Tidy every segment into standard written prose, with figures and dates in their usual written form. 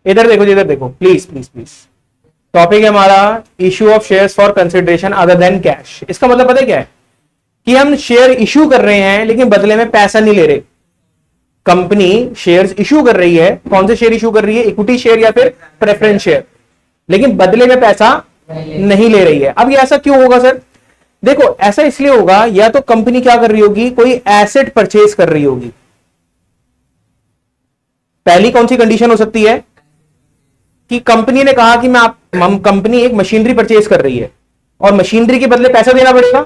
इधर देखो जी, इधर देखो प्लीज प्लीज प्लीज। टॉपिक है हमारा issue of shares for consideration other than cash. इसका मतलब पता है क्या है कि हम शेयर इश्यू कर रहे हैं लेकिन बदले में पैसा नहीं ले रहे। कंपनी शेयर्स इश्यू कर रही है, कौन से शेयर इश्यू कर रही है, इक्विटी शेयर या फिर प्रेफरेंस शेयर, लेकिन बदले में पैसा नहीं ले रही है। अब ये ऐसा क्यों होगा सर? देखो ऐसा इसलिए होगा, या तो कंपनी क्या कर रही होगी, कोई एसेट परचेज कर रही होगी। पहली कौन सी कंडीशन हो सकती है कि कंपनी ने कहा कि कंपनी एक मशीनरी परचेज कर रही है और मशीनरी के बदले पैसा देना पड़ेगा,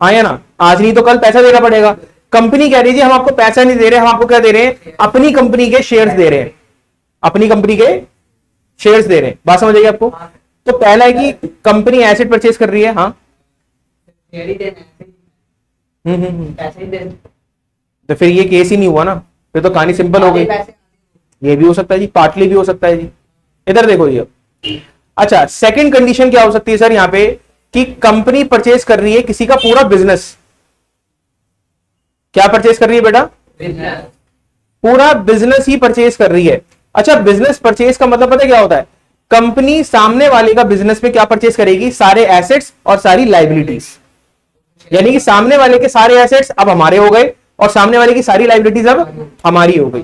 आया ना, आज नहीं तो कल पैसा देना पड़ेगा। कंपनी कह रही है हम आपको पैसा नहीं दे रहे, हम आपको क्या दे रहे हैं, अपनी कंपनी के शेयर्स दे रहे हैं, अपनी कंपनी के शेयर्स दे रहे हैं। बात समझ आएगी आपको? तो पहला है कि कंपनी एसेट परचेज कर रही है, हाँ, तो फिर ये केस ही नहीं हुआ ना, फिर तो कहानी सिंपल हो गई। ये भी हो सकता है जी, पार्टली भी हो सकता है जी। इधर देखो जी अब, अच्छा सेकंड कंडीशन क्या हो सकती है सर यहाँ पे कि कंपनी परचेज कर रही है किसी का पूरा बिजनेस। क्या परचेज कर रही है बेटा? पूरा बिजनेस ही परचेज कर रही है। अच्छा बिजनेस परचेज का मतलब पता है क्या होता है? कंपनी सामने वाले का बिजनेस में क्या परचेज करेगी, सारे एसेट्स और सारी लाइबिलिटीज। यानी कि सामने वाले के सारे एसेट्स अब हमारे हो गए और सामने वाले की सारी लाइबिलिटीज अब हमारी हो गई।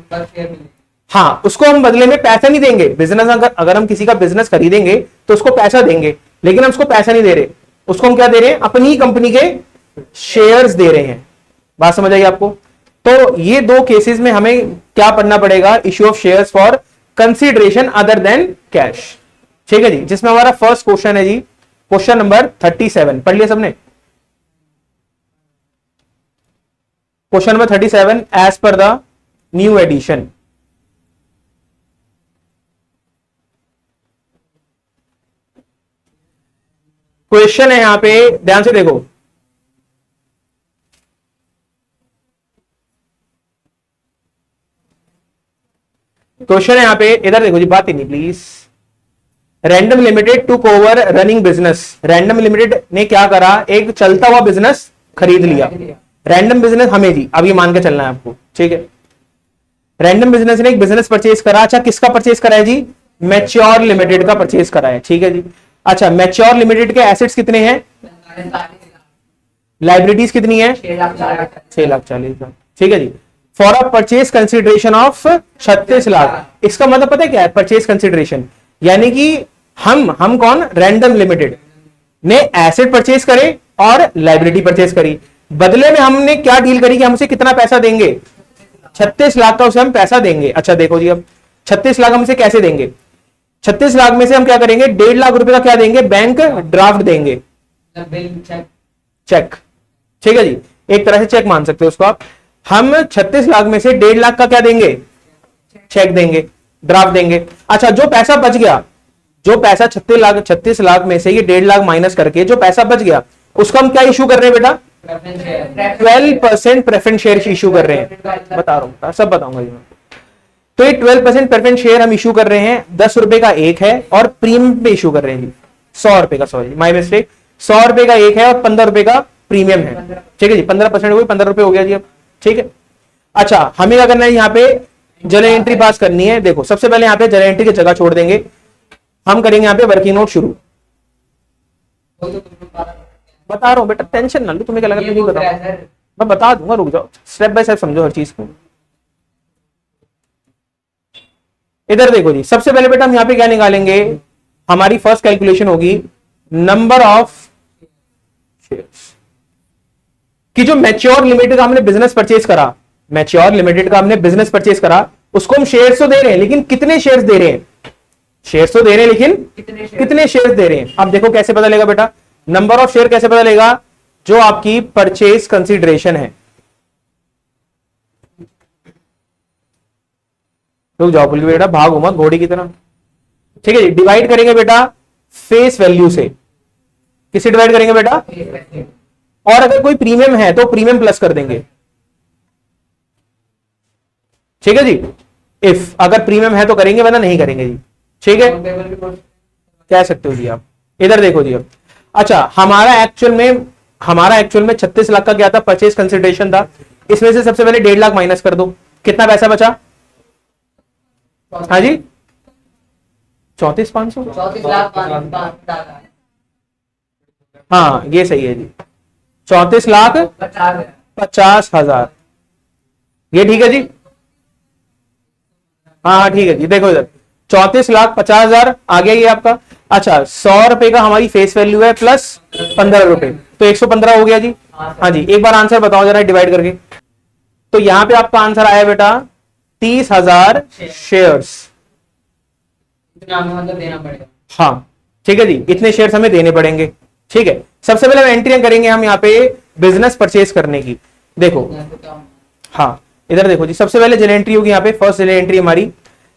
हाँ, उसको हम बदले में पैसा नहीं देंगे। बिजनेस अगर हम किसी का बिजनेस खरीदेंगे तो उसको पैसा देंगे, लेकिन हम उसको पैसा नहीं दे रहे, उसको हम क्या दे रहे हैं, अपनी कंपनी के शेयर्स दे रहे हैं। बात समझ आई आपको? तो ये दो केसेस में हमें क्या पढ़ना पड़ेगा, issue of shares for consideration other than cash. ठीक है जी, जिसमें हमारा फर्स्ट क्वेश्चन है जी, क्वेश्चन नंबर 37। पढ़ लिया सबने? Question number 37 as per the new edition. Question है यहां पे, ध्यान से देखो। क्वेश्चन है यहां पे, इधर देखो जी, बात ही नहीं please. Random limited took over running business. Random limited ने क्या करा, एक चलता हुआ बिजनेस खरीद लिया। रैंडम बिजनेस हमें जी, अब ये मान के चलना है आपको, ठीक है। रैंडम बिजनेस ने एक बिजनेस परचेज करा। अच्छा किसका परचेज करा है जी? मैच्योर लिमिटेड का परचेज करा है, ठीक है जी। अच्छा मैच्योर लिमिटेड के एसेट्स कितने हैं, लाइबिलिटीज कितनी है, 6,40,000, ठीक है जी। For a purchase consideration of 36 lakh. इसका मतलब पता है क्या है, परचेज कंसिडरेशन यानी कि हम कौन, रैंडम लिमिटेड ने एसेट परचेज करे और लाइबिलिटी परचेज करी। बदले में हमने क्या डील करी कि हमसे कितना पैसा देंगे, 36 लाख का उसे हम पैसा देंगे। अच्छा देखो जी, अब 36 लाख हमसे कैसे देंगे? 36 लाख में से हम क्या करेंगे, 1.5 लाख रुपए का क्या देंगे, बैंक ड्राफ्ट देंगे, चेक, ठीक है जी। एक तरह से चेक मान सकते हो उसको आप। हम 36 लाख में से 1.5 लाख का क्या देंगे, चेक देंगे, ड्राफ्ट देंगे। अच्छा जो पैसा बच गया, जो पैसा 36 लाख में से ये 1.5 लाख माइनस करके जो पैसा बच गया, उसको हम क्या इशू कर रहे हैं बेटा, 12% प्रेफरेंस शेयर इशू कर रहे हैं। बता रहा हूं, सब बताऊंगा जी मैं। तो ये 12% प्रेफरेंस शेयर हम इशू कर रहे हैं, 10 रुपए का एक है और प्रीमियम पे इशू कर रहे हैं जी, 100 रुपए का, सॉरी माई मिस्टेक, 100 रुपए का एक है और 15 रुपए का प्रीमियम है, ठीक है जी। 15% हो गई, 15 रुपए हो गया जी अब, ठीक है। अच्छा हमें क्या करना है, यहाँ पे जर्नल एंट्री पास करनी है। देखो सबसे पहले यहाँ पे जर्नल एंट्री की जगह छोड़ देंगे, हम करेंगे यहाँ पे वर्किंग नोट शुरू। बता रहा हूँ बेटा, टेंशन ना लो, तुम्हें क्या लगा नहीं बता, मैं बता दूंगा, रुक जाओ, स्टेप बाय स्टेप समझो हर चीज को। इधर देखो जी, सबसे पहले बेटा हम यहाँ पे क्या निकालेंगे, हमारी फर्स्ट कैलकुलेशन होगी नंबर ऑफ शेयर्स कि जो मैच्योर लिमिटेड का हमने बिजनेस परचेज करा, मैच्योर लिमिटेड का हमने बिजनेस परचेज करा, उसको हम शेयर्स तो दे रहे हैं लेकिन कितने शेयर्स दे रहे हैं, शेयर्स तो दे रहे हैं लेकिन कितने शेयर्स दे रहे हैं। अब देखो कैसे पता लगेगा बेटा, नंबर ऑफ शेयर कैसे पता लगेगा, जो आपकी परचेज कंसीडरेशन है। रुक जाओ बोलिए बेटा, भागो मत घोड़ी की तरह, ठीक है जी। डिवाइड करेंगे बेटा फेस वैल्यू से, किससे डिवाइड करेंगे बेटा, और अगर कोई प्रीमियम है तो प्रीमियम प्लस कर देंगे, ठीक है जी। इफ अगर प्रीमियम है तो करेंगे वरना नहीं करेंगे जी, ठीक है, कह सकते हो जी आप। इधर देखो जी अब, अच्छा हमारा एक्चुअल में 36 लाख का क्या था, परचेज कंसिडरेशन था। इसमें से सबसे पहले 1.5 लाख माइनस कर दो, कितना पैसा बचा, हाँ जी 34,500। 34,500। हाँ ये सही है जी, 34,50,000, ये ठीक है जी। हाँ ठीक है जी, देखो इधर 34,50,000 आ गया ये आपका। अच्छा 100 रुपए का हमारी फेस वैल्यू है प्लस 15 रुपए, तो 115 हो गया जी। हाँ जी, एक बार आंसर बताओ जरा डिवाइड करके। तो यहां पे आपका आंसर आया बेटा 30,000 शेयर्स। इतना हमें मतलब देना पड़ेगा। हाँ ठीक है जी, इतने शेयर्स हमें देने पड़ेंगे। ठीक है, सबसे पहले एंट्री करेंगे हम यहाँ पे बिजनेस परचेज करने की। देखो हाँ इधर देखो जी, सबसे पहले जनरल एंट्री होगी यहाँ पे, फर्स्ट जनरल एंट्री हमारी,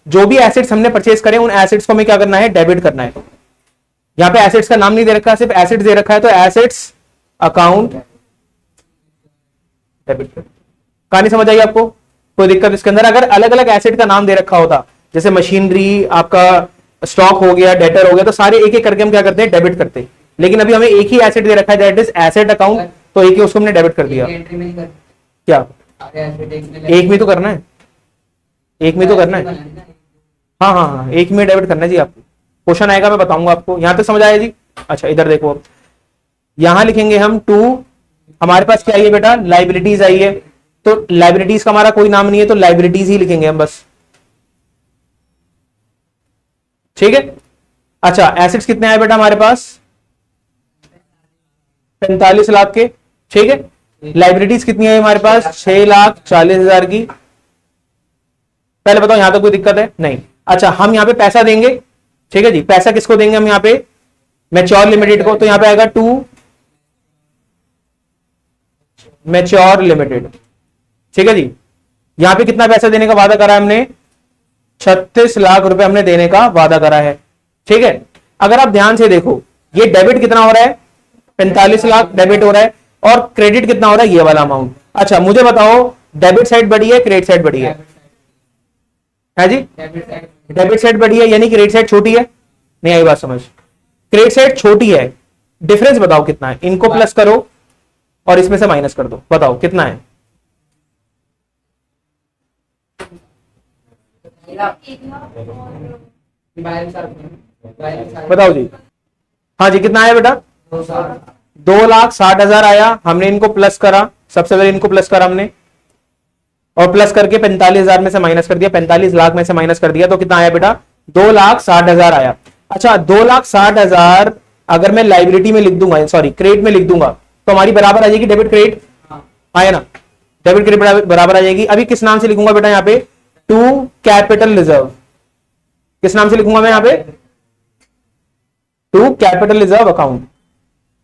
जो भी एसेट्स हमने परचेज करे उन एसेट्स को हमें क्या करना है, डेबिट करना है। यहाँ पे एसेट्स का नाम नहीं दे रखा है, सिर्फ एसेट्स दे रखा है, तो एसेट्स अकाउंट डेबिट। कहानी समझ आई आपको, कोई दिक्कत इसके अंदर? अगर अलग अलग एसेट का नाम दे रखा होता, जैसे मशीनरी, आपका स्टॉक हो गया, डेटर हो गया, तो सारे एक एक करके हम क्या करते हैं, डेबिट करते हैं। लेकिन अभी हमें एक ही एसेट दे रखा है, दैट इज एसेट अकाउंट, तो एक ही उसको हमने डेबिट कर दिया। एंट्री में ही कर। क्या अरे एक में तो करना है, एक में तो करना है। हाँ हाँ हाँ, एक में डेबिट करना है जी आपको। क्वेश्चन आएगा मैं बताऊंगा आपको। यहां तक समझ आया जी? अच्छा इधर देखो, यहां लिखेंगे हम 2, हमारे पास क्या आई है बेटा, लाइबिलिटीज आई है, तो लाइबिलिटीज का हमारा कोई नाम नहीं है, तो लाइबिलिटीज ही लिखेंगे हम बस। ठीक है। अच्छा एसेट्स कितने आए बेटा हमारे पास, 45 लाख के। ठीक है, लाइबिलिटीज कितनी है हमारे पास, 6,40,000 की। पहले बताओ यहां तक कोई दिक्कत है? नहीं। अच्छा हम यहां पे पैसा देंगे, ठीक है जी, पैसा किसको देंगे हम यहां पे, मैच्योर लिमिटेड को, तो यहां पे आएगा 2 मैच्योर लिमिटेड। ठीक है जी, यहां पे कितना पैसा देने का वादा करा है हमने, 36 लाख रुपए हमने देने का वादा करा है। ठीक है, अगर आप ध्यान से देखो, ये डेबिट कितना हो रहा है, 45 लाख डेबिट हो रहा है, और क्रेडिट कितना हो रहा है, ये वाला अमाउंट। अच्छा मुझे बताओ, डेबिट साइड बड़ी है, क्रेडिट साइड बड़ी है जी? डेबिट साइड बड़ी है, यानी क्रेडिट साइड छोटी है। नहीं आई बात समझ? क्रेडिट साइड छोटी है, डिफरेंस बताओ कितना है, इनको प्लस करो और इसमें से माइनस कर दो, बताओ कितना है। बताओ जी। हाँ जी, कितना आया बेटा, 2,60,000 आया। हमने इनको प्लस करा, सबसे पहले इनको प्लस करा हमने, और प्लस करके 45,000 में से माइनस कर दिया, 45 लाख में से माइनस कर दिया, तो कितना आया बेटा, 2,60,000 आया। अच्छा 2,60,000 अगर मैं लाइबिलिटी में लिख दूंगा, सॉरी क्रेडिट में लिख दूंगा, तो हमारी बराबर आ जाएगी डेबिट क्रेडिट, आया ना, डेबिट क्रेडिट बराबर आ जाएगी। अभी किस नाम से लिखूंगा बेटा यहाँ पे, टू कैपिटल रिजर्व। किस नाम से लिखूंगा मैं यहाँ पे, टू कैपिटल रिजर्व अकाउंट।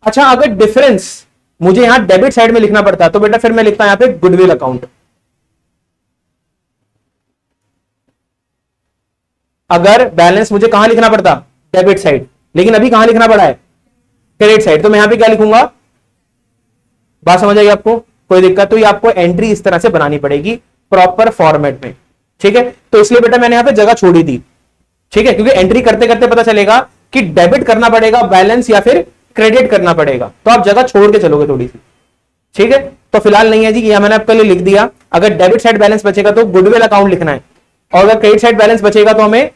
अच्छा अगर डिफरेंस मुझे यहां डेबिट साइड में लिखना पड़ता, तो बेटा फिर मैं लिखता यहां पे गुडविल अकाउंट। अगर बैलेंस मुझे कहां लिखना पड़ता, डेबिट साइड, लेकिन अभी कहां लिखना पड़ा है, क्रेडिट साइड, तो मैं यहां पे क्या लिखूंगा, बात समझ आई आपको, कोई दिक्कत? तो ये आपको एंट्री इस तरह से बनानी पड़ेगी प्रॉपर फॉर्मेट में। ठीक है, तो इसलिए बेटा मैंने यहां पे जगह छोड़ी थी। ठीक है, क्योंकि एंट्री करते करते पता चलेगा कि डेबिट करना पड़ेगा बैलेंस या फिर क्रेडिट करना पड़ेगा, तो आप जगह छोड़ के चलोगे थोड़ी सी। ठीक है, तो फिलहाल नहीं है जी, यह मैंने आपके लिए लिख दिया। अगर डेबिट साइड बैलेंस बचेगा तो गुडविल अकाउंट लिखना है, और अगर क्रेडिट साइड बैलेंस बचेगा तो हमें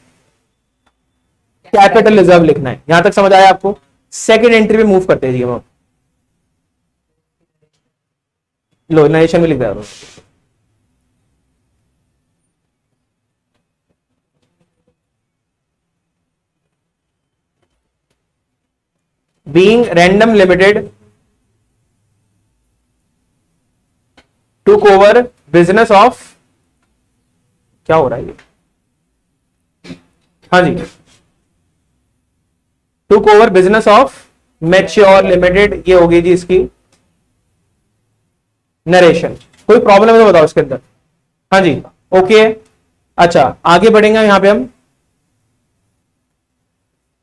कैपिटल रिजर्व लिखना है। यहां तक समझ आया आपको? सेकंड एंट्री में मूव करते हैं जी हम, लो नरेशन में लिख रहा हूं। Being Random Limited took over business of, क्या हो रहा है ये, हाँ जी, took over business of Mature Limited, ये होगी जी इसकी नरेशन। कोई प्रॉब्लम है तो बताओ इसके अंदर? हाँ जी ओके। अच्छा आगे बढ़ेंगे यहां पे हम,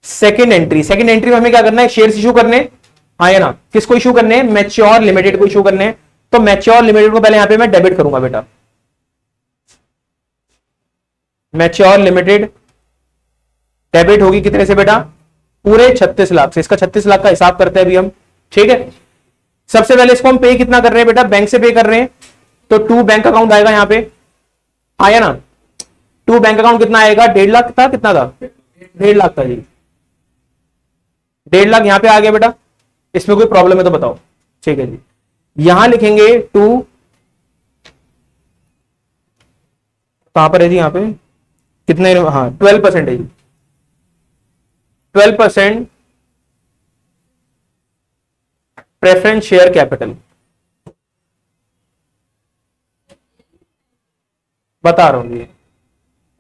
सेकंड एंट्री। सेकंड एंट्री में हमें क्या करना है, शेयर्स इशू करने, हाँ या ना, किसको इशू करने हैं, मैच्योर लिमिटेड को इशू करने हैं। तो मैच्योर लिमिटेड को पहले यहां पे मैं डेबिट करूंगा बेटा, मैच्योर लिमिटेड डेबिट होगी कितने से बेटा, पूरे 36 लाख से। इसका 36 लाख का हिसाब करते हैं अभी हम। ठीक है, सबसे पहले इसको हम पे कितना कर रहे हैं बेटा, बैंक से पे कर रहे हैं, तो 2 बैंक अकाउंट आएगा यहां पे, आया ना, 2 बैंक अकाउंट कितना आएगा, 1.5 लाख था, कितना था, 1.5 लाख था जी, 1.5 लाख यहाँ पे आ गया बेटा। इसमें कोई प्रॉब्लम है तो बताओ। ठीक है जी, यहां लिखेंगे 2, कहां पर है जी, यहां पे कितने, हाँ 12% है जी, 12% प्रेफरेंस शेयर कैपिटल, बता रहा हूं ये।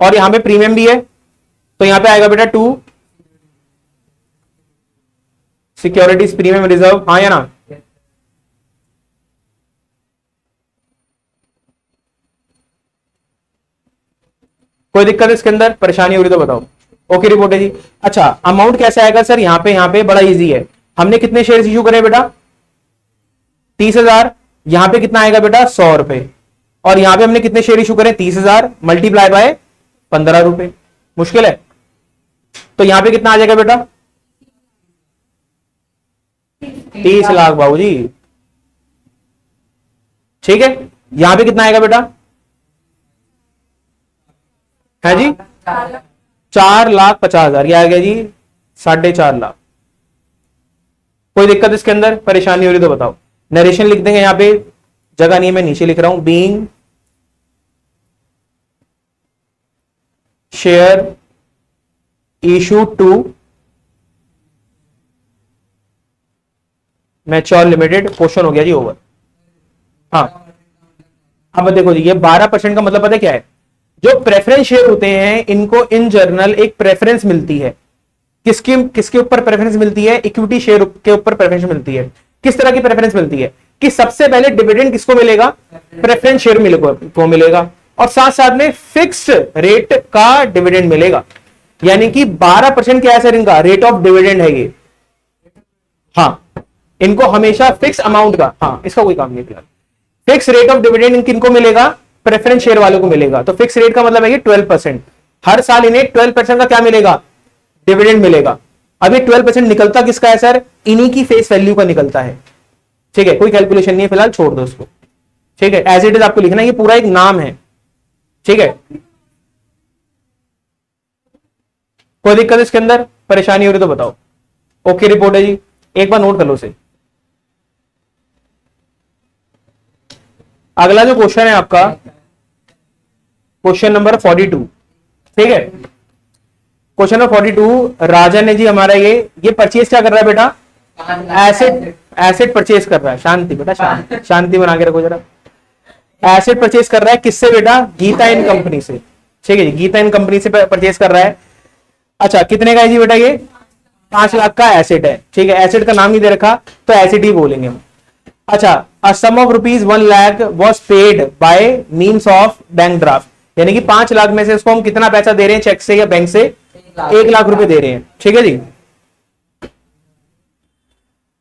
और यहां पे प्रीमियम भी है, तो यहां पे आएगा बेटा 2 सिक्योरिटीज प्रीमियम रिजर्व, हाँ या ना। कोई दिक्कत है इसके अंदर, परेशानी हो रही तो बताओ। ओके रिपोर्ट है जी। अच्छा, अमाउंट कैसे आएगा सर, यहाँ पे बड़ा इजी है। हमने कितने शेयर इश्यू करे बेटा, 30,000। यहां पे कितना आएगा बेटा, 100 रुपए। और यहां पे हमने कितने शेयर इशू करे, 30,000 मल्टीप्लाई बाय 15 रुपए। मुश्किल है, तो यहां पे कितना आ जाएगा बेटा, 30 लाख बाबूजी। ठीक है, यहां पे कितना आएगा बेटा, है जी, 4,50,000। ये आ गया जी 4.5 लाख। कोई दिक्कत इसके अंदर, परेशानी हो रही तो बताओ। नरेशन लिख देंगे, यहां पे जगह नहीं है, मैं नीचे लिख रहा हूं, being share issue to mature limited, question हो गया जी ओवर। हाँ, अब देखो जी, ये 12% का मतलब पता है क्या है, जो प्रेफरेंस शेयर होते हैं इनको इन जनरल एक प्रेफरेंस मिलती है। किसके किसके ऊपर प्रेफरेंस मिलती है, इक्विटी शेयर के ऊपर प्रेफरेंस मिलती है। किस तरह की प्रेफरेंस मिलती है कि सबसे पहले डिविडेंड किसको मिलेगा, प्रेफरेंस शेयर को मिलेगा, और साथ साथ में फिक्स्ड रेट का डिविडेंड मिलेगा। यानी कि 12% क्या है सर, इनका रेट ऑफ डिविडेंड है ये। हाँ, इनको हमेशा फिक्स अमाउंट का, हाँ इसका कोई काम नहीं फिलहाल। फिक्स रेट ऑफ डिविडेंड किनको मिलेगा, प्रेफरेंस शेयर वालों को मिलेगा। तो फिक्स रेट का मतलब है कि 12%, हर साल इन्हें 12% का क्या मिलेगा, डिविडेंड मिलेगा। अभी 12% निकलता किसका है सर, इन्हीं की फेस वैल्यू का निकलता है। ठीक है, कोई कैलकुलेशन नहीं है फिलहाल, छोड़ दो उसको। ठीक है, एज इट इज आपको लिखना है, ये पूरा एक नाम है। ठीक है, कोई दिक्कत इसके अंदर, परेशानी हो रही तो बताओ। ओके रिपोर्ट है जी, एक बार नोट कर लो उसे। अगला जो क्वेश्चन है आपका, क्वेश्चन नंबर 42। ठीक है, क्वेश्चन नंबर 42, राजन है जी हमारा, ये परचेज क्या कर रहा है बेटा, एसेट, एसेट परचेज कर रहा है। शांति बेटा, शांति, शांति बना के रखो जरा। एसेट परचेज कर रहा है किससे बेटा, गीता इन कंपनी से। ठीक है जी, गीता इन कंपनी से परचेज कर रहा है। अच्छा, कितने का है जी बेटा, ये 5 लाख का एसेट है। ठीक है, एसेट का नाम नहीं दे रखा तो एसेट ही बोलेंगे हम। अच्छा, a sum of rupees 1 lakh was paid by means of bank draft. यानी कि 5 लाख में से इसको हम कितना पैसा दे रहे हैं, चेक से या बैंक से, 1 लाख रुपए दे रहे हैं। ठीक है जी।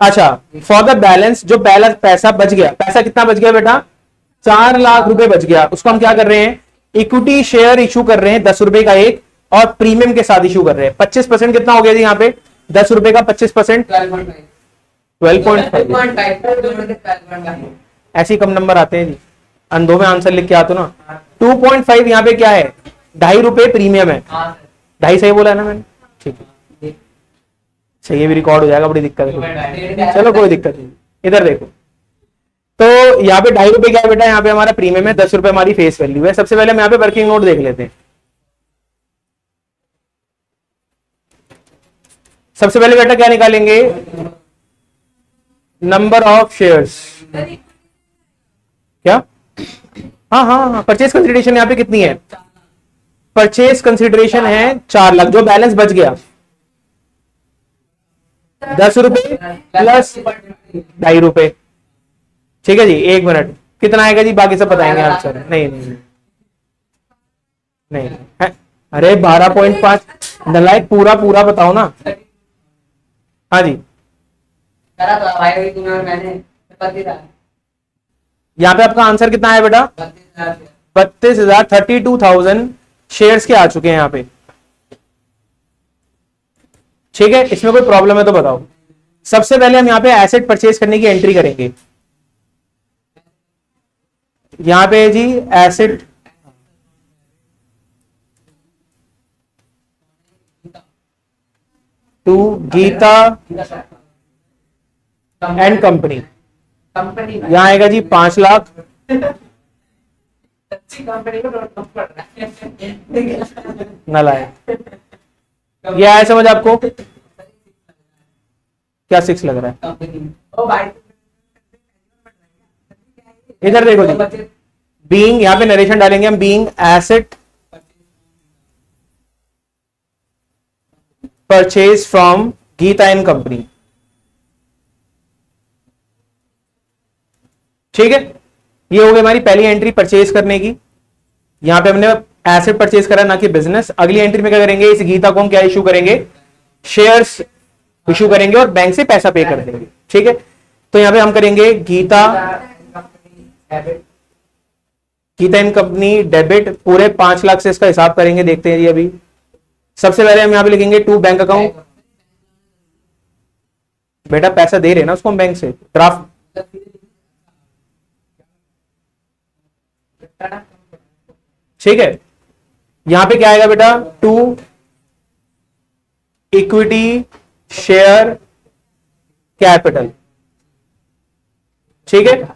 अच्छा, फॉर द बैलेंस, जो बैलेंस पैसा बच गया, पैसा कितना बच गया बेटा, 4 लाख रुपए बच गया, उसको हम क्या कर रहे हैं, इक्विटी शेयर इशू कर रहे हैं 10 रुपए का एक, और प्रीमियम के साथ इशू कर रहे हैं। 25% कितना हो गया जी यहाँ पे, 10 रुपए का 25%, 12.5। ऐसे ही कम नंबर आते हैं जी, अंधों में आंसर लिख के आते हो ना। 2.5 यहाँ पे क्या है, 2.5 रुपए प्रीमियम है। 2.5 सही बोला है ना मैंने, ठीक है, सही, ये भी रिकॉर्ड हो जाएगा, बड़ी दिक्कत है। चलो कोई दिक्कत नहीं, इधर देखो। तो यहाँ पे 2.5 रुपए क्या है बेटा, यहाँ पे हमारा प्रीमियम है, 10 रुपए हमारी फेस वैल्यू है। सबसे पहले हम यहाँ पे वर्किंग नोट देख लेते हैं। सबसे पहले बेटा क्या निकालेंगे, नंबर ऑफ शेयर्स। क्या, हाँ हाँ हाँ, परचेज कंसिडरेशन यहाँ पे कितनी है, परचेज कंसिडरेशन है 4 लाख, जो बैलेंस बच गया 10 रुपए प्लस 2.5 रुपए। ठीक है जी, 1 मिनट, कितना आएगा जी, बाकी सब बताएंगे आंसर। नहीं नहीं नहीं है? अरे 12.5 नलायक, पूरा पूरा बताओ ना। हाँ जी, करा तो भाई वही तुम्हें और मैंने 32,000। यहाँ पे आपका आंसर कितना है बेटा, 32,000, 32,000 शेयर्स के आ चुके हैं यहाँ पे। ठीक है, इसमें कोई प्रॉब्लम है तो बताओ। सबसे पहले हम यहाँ पे एसेट परचेज करने की एंट्री करेंगे। यहाँ पे जी asset, to Geeta company and company. Company यहाँ आएगा जी 5 लाख। अच्छी कंपनी को कम पड़ रहा है। न लाए। ये आया समझ आपको? क्या 6 लग रहा है? कंपनी ओ भाई इधर देखो जी, बच्चे बीइंग, यहाँ पे नरेशन डालेंगे हम, being asset purchase from Geeta and company. ठीक है, ये हो गई हमारी पहली एंट्री परचेज करने की। यहां पे हमने एसेट परचेज करा, ना कि बिजनेस। अगली एंट्री में क्या करेंगे, इस गीता को हम क्या इशू करेंगे, शेयर्स इशू करेंगे और बैंक से पैसा पे कर देंगे। ठीक है, तो यहां पे हम करेंगे Geeta Geeta and company debit, पूरे 5 लाख से इसका हिसाब करेंगे। देखते हैं जी अभी सबसे पहले हम यहां पे लिखेंगे टू बैंक अकाउंट। बेटा पैसा दे रहे हैं ना उसको हम बैंक से, ड्राफ्ट। ठीक है, यहां पे क्या आएगा बेटा, टू इक्विटी शेयर कैपिटल। ठीक है,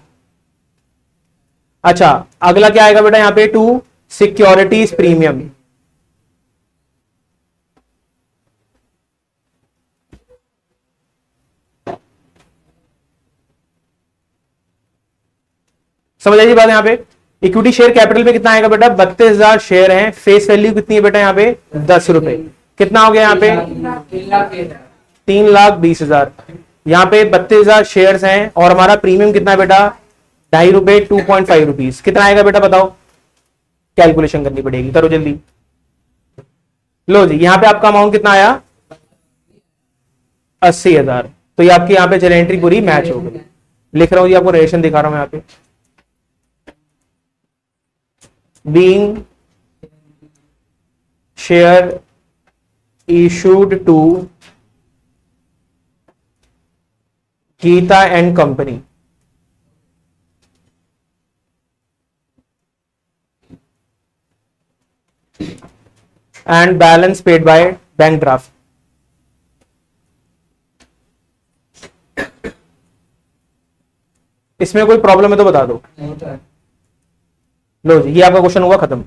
अच्छा अगला क्या आएगा बेटा, यहां पे टू सिक्योरिटीज प्रीमियम। समझ आइए बात। यहां पे इक्विटी शेयर कैपिटल पे कितना आएगा बेटा, 32,000 शेयर हैं। फेस वैल्यू कितनी है बेटा यहाँ पे, 10 रुपए। कितना हो गया यहाँ पे, 3,20,000। यहाँ पे 32,000 शेयर्स हैं और हमारा प्रीमियम कितना है बेटा, 2.5 रुपए, 2.5 रुपीज। कितना आएगा बेटा बताओ, कैलकुलेशन करनी पड़ेगी, करो जल्दी। लो जी, यहाँ पे आपका अमाउंट कितना आया, 80,000। तो ये आपकी यहाँ पे चल एंट्री पूरी मैच हो गई। लिख रहा हूँ जी, आपको रिलेशन दिखा रहा हूं यहाँ पे। being share issued to Geeta and Company and balance paid by bank draft। इसमें कोई प्रॉब्लम है तो बता दो। लो जी, ये आपका क्वेश्चन हुआ खत्म।